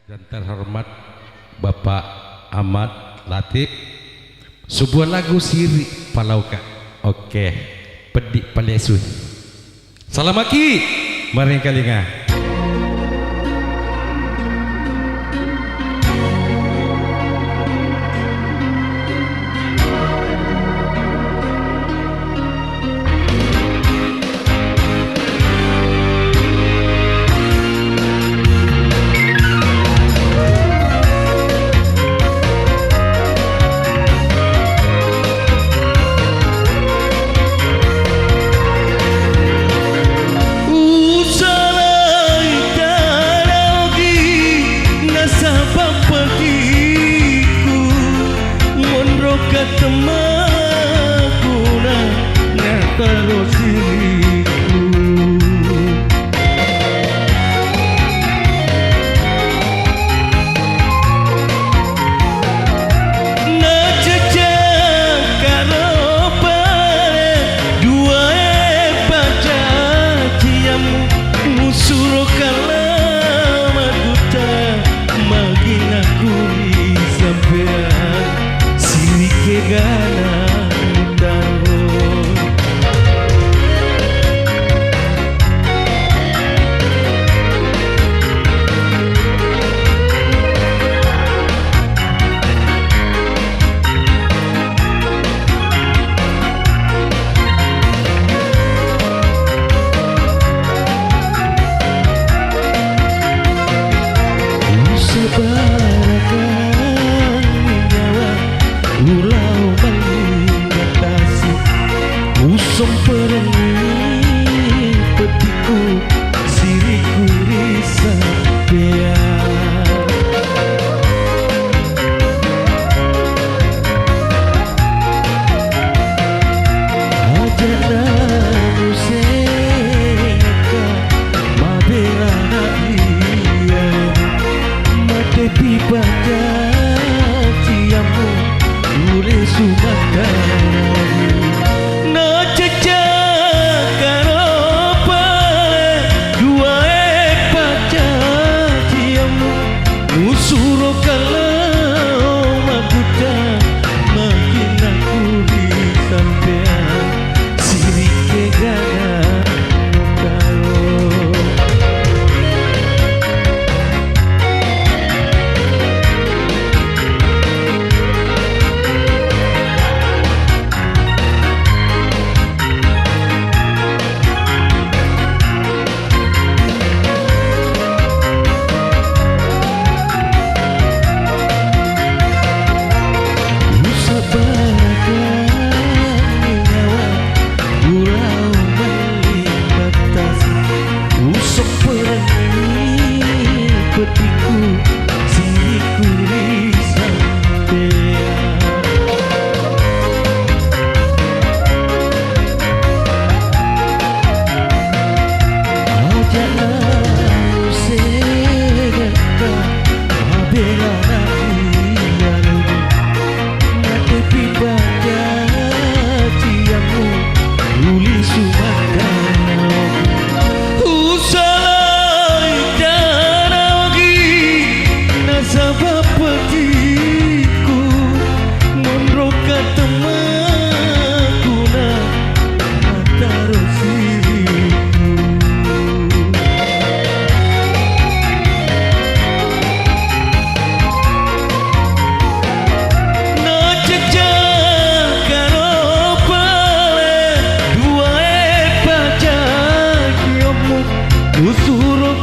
dan terhormat Bapak Ahmad Latif, sebuah lagu siri palauka. Oke, pedik palesu. Salamaki, mari kalinga. Temakuna terus diriku na jejak karo pare dua baca ciamu musuro kala maduta magina kuri sampean sirike gana Semperengi petiku siriku risapean ajana museka mabelana dia mate pipada ciamu ure sumatari Usuro kalau mabuta makin aku di sampean sirike gana kalau petiku siriku risapean ajana segaka mabelana iyalu mate pipada ciamu uli sumatana sabab petiku monroka temakuna taruh siriku na jejak karo pale dua baca kiomu usuro